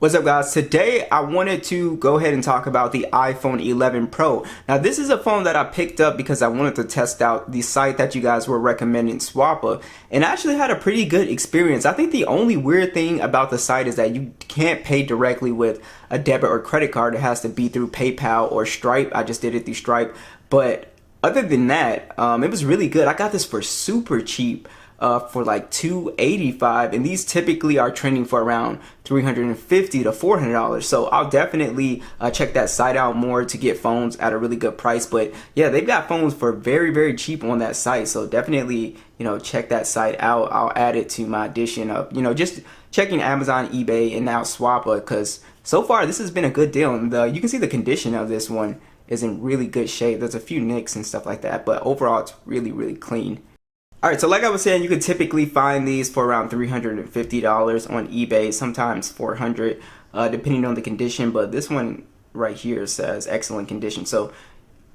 What's up, guys? Today I wanted to go ahead and talk about the iPhone 11 Pro. Now this is a phone that I picked up because I wanted to test out the site that you guys were recommending, Swappa, and I actually had a pretty good experience. I think the only weird thing about the site is that you can't pay directly with a debit or credit card. It has to be through PayPal or Stripe. I just did it through Stripe, but other than that, it was really good. I got this for super cheap. For like $285, and these typically are trending for around $350 to $400. So I'll definitely check that site out more to get phones at a really good price. But yeah, they've got phones for very cheap on that site. So definitely, check that site out. I'll add it to my addition of, just checking Amazon, eBay, and now Swappa, because so far this has been a good deal. And you can see the condition of this one is in really good shape. There's a few nicks and stuff like that, but overall it's really clean. Alright, so like I was saying, you can typically find these for around $350 on eBay, sometimes $400, depending on the condition, but this one right here says excellent condition. So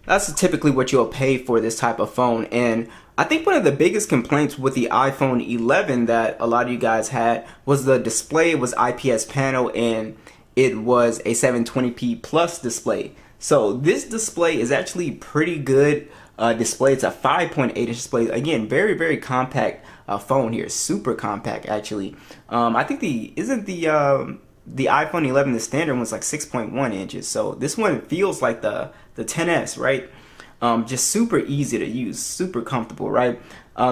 that's typically what you'll pay for this type of phone. And I think one of the biggest complaints with the iPhone 11 that a lot of you guys had was the display. It was IPS panel and it was a 720p plus display. So this display is actually pretty good display. It's a 5.8-inch display. Again, very compact phone here. Super compact, actually. I think the iPhone 11, the standard one's like 6.1 inches. So this one feels like the 10s, right? Just super easy to use, super comfortable, right?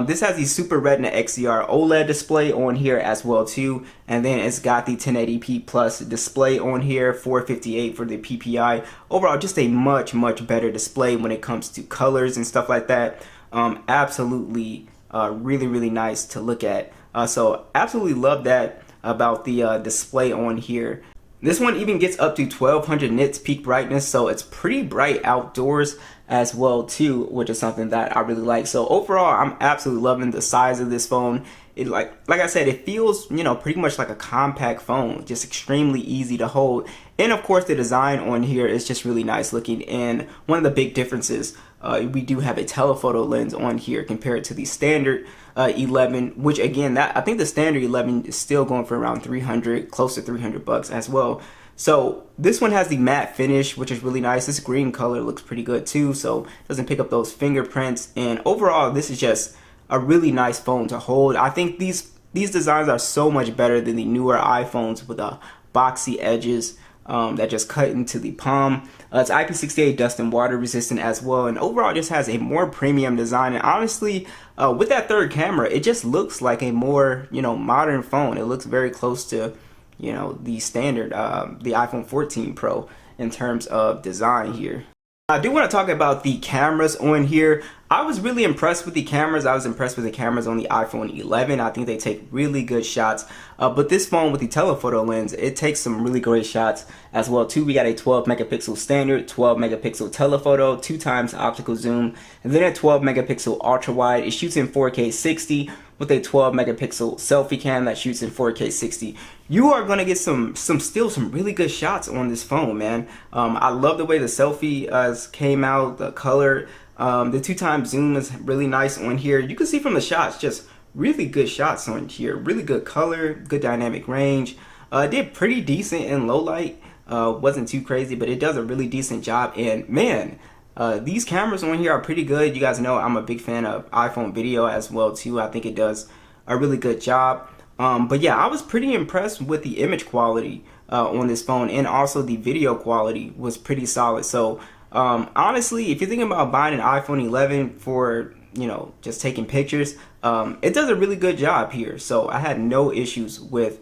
This has the Super Retina XDR OLED display on here as well too, and then it's got the 1080p plus display on here, 458 for the PPI. Overall, just a much better display when it comes to colors and stuff like that. Absolutely, really nice to look at. So absolutely love that about the display on here. This one even gets up to 1200 nits peak brightness, so it's pretty bright outdoors as well too, which is something that I really like. So overall, I'm absolutely loving the size of this phone. It like I said, it feels pretty much like a compact phone, just extremely easy to hold. And of course, the design on here is just really nice looking. And one of the big differences, we do have a telephoto lens on here compared to the standard 11, which again, I think the standard 11 is still going for around 300, close to 300 bucks as well. So this one has the matte finish, which is really nice. This green color looks pretty good too, so it doesn't pick up those fingerprints. And overall, this is just a really nice phone to hold. I think these designs are so much better than the newer iPhones with the boxy edges that just cut into the palm. It's IP68 dust and water resistant as well, and overall it just has a more premium design. And honestly, with that third camera, it just looks like a more modern phone. It looks very close to the standard, the iPhone 14 Pro in terms of design here. I do want to talk about the cameras on here. I was really impressed with the cameras. I was impressed with the cameras on the iPhone 11. I think they take really good shots. But this phone with the telephoto lens, it takes some really great shots as well too. We got a 12 megapixel standard, 12 megapixel telephoto, 2x optical zoom, and then a 12 megapixel ultra wide. It shoots in 4K 60 with a 12 megapixel selfie cam that shoots in 4K 60. You are gonna get some really good shots on this phone, man. I love the way the selfie came out, the color, the 2x zoom is really nice on here. You can see from the shots, just really good shots on here, really good color, good dynamic range. It did pretty decent in low light, wasn't too crazy, but it does a really decent job. And man, these cameras on here are pretty good. You guys know I'm a big fan of iPhone video as well too. I think it does a really good job. But yeah, I was pretty impressed with the image quality on this phone, and also the video quality was pretty solid. So honestly, if you're thinking about buying an iPhone 11 for just taking pictures, it does a really good job here. So I had no issues with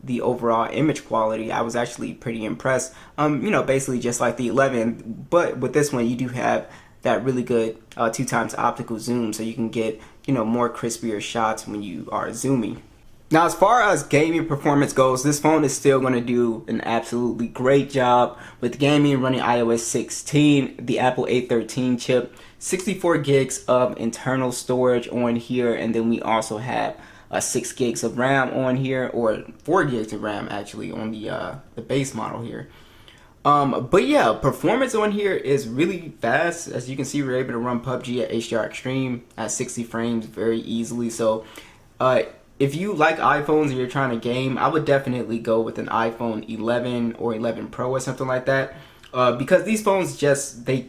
the overall image quality. I was actually pretty impressed. Basically just like the 11, but with this one you do have that really good 2x optical zoom, so you can get more crispier shots when you are zooming. Now, as far as gaming performance goes, this phone is still going to do an absolutely great job with gaming, running iOS 16, the Apple A13 chip, 64 gigs of internal storage on here, and then we also have 6 gigs of RAM on here, or 4 gigs of RAM actually on the base model here. But yeah, performance on here is really fast. As you can see, we're able to run PUBG at HDR Extreme at 60 frames very easily. So if you like iPhones and you're trying to game, I would definitely go with an iPhone 11 or 11 Pro or something like that, because these phones they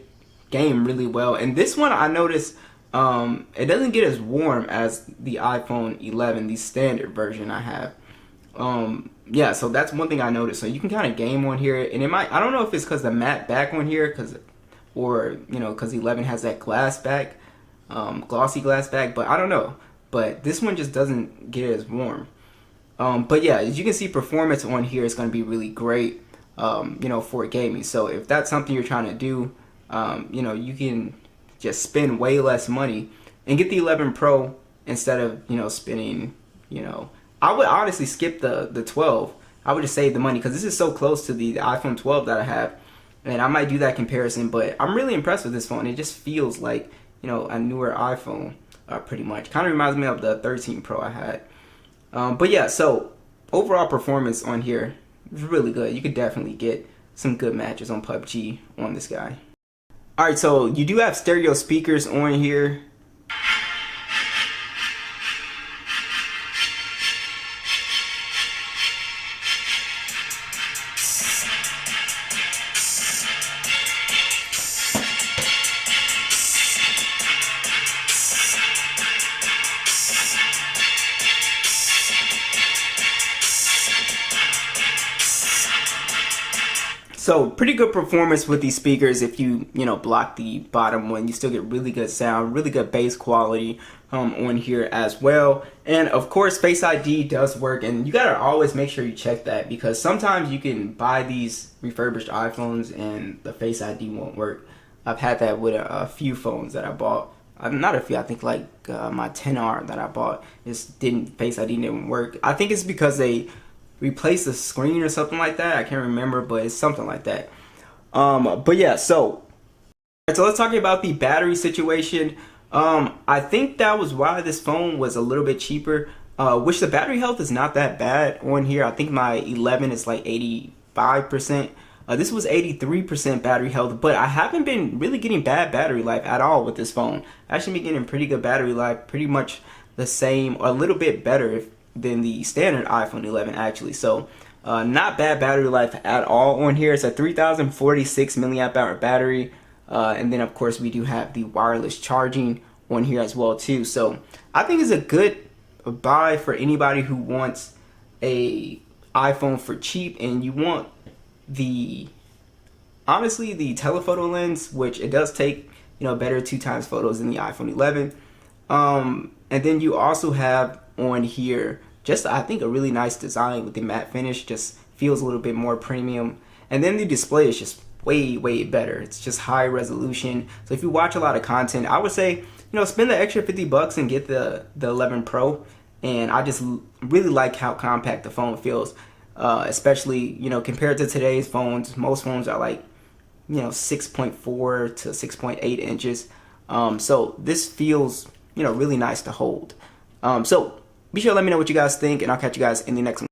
game really well. And this one I noticed it doesn't get as warm as the iPhone 11, the standard version I have. Yeah, so that's one thing I noticed. So you can kind of game on here, and it might, I don't know if it's because the matte back on here, or you know, because 11 has that glass back, glossy glass back, but I don't know. But this one just doesn't get as warm. But yeah, as you can see, performance on here is going to be really great, you know, for gaming. So if that's something you're trying to do, you know, you can just spend way less money and get the 11 Pro instead of, you know, spending, you know, I would honestly skip the 12. I would just save the money because this is so close to the iPhone 12 that I have, and I might do that comparison. But I'm really impressed with this phone. It just feels like, you know, a newer iPhone, pretty much. Kind of reminds me of the 13 Pro I had. But yeah, so overall performance on here is really good. You could definitely get some good matches on PUBG on this guy. Alright, so you do have stereo speakers on here. So pretty good performance with these speakers. If you know, block the bottom one, you still get really good sound, really good bass quality on here as well. And of course, Face ID does work, and you gotta always make sure you check that, because sometimes you can buy these refurbished iPhones and the Face ID won't work. I've had that with a few phones that I bought. Not a few, I think like my 10R that I bought, Face ID didn't work. I think it's because they replace the screen or something like that. I can't remember, but it's something like that. But yeah, so let's talk about the battery situation. I think that was why this phone was a little bit cheaper, which the battery health is not that bad on here. I think my 11 is like 85%. This was 83% battery health, but I haven't been really getting bad battery life at all with this phone. I actually been getting pretty good battery life, pretty much the same or a little bit better than the standard iPhone 11 actually. So not bad battery life at all on here. It's a 3046 milliamp hour battery, and then of course we do have the wireless charging on here as well too. So I think it's a good buy for anybody who wants a iPhone for cheap, and you want honestly the telephoto lens, which it does take, you know, better 2x photos than the iPhone 11. And then you also have on here just, I think, a really nice design with the matte finish. Just feels a little bit more premium. And then the display is just way better. It's just high resolution. So if you watch a lot of content, I would say, you know, spend the extra $50 and get the 11 Pro. And I just really like how compact the phone feels, especially, you know, compared to today's phones. Most phones are like, you know, 6.4 to 6.8 inches. So this feels, you know, really nice to hold. So be sure to let me know what you guys think, and I'll catch you guys in the next one.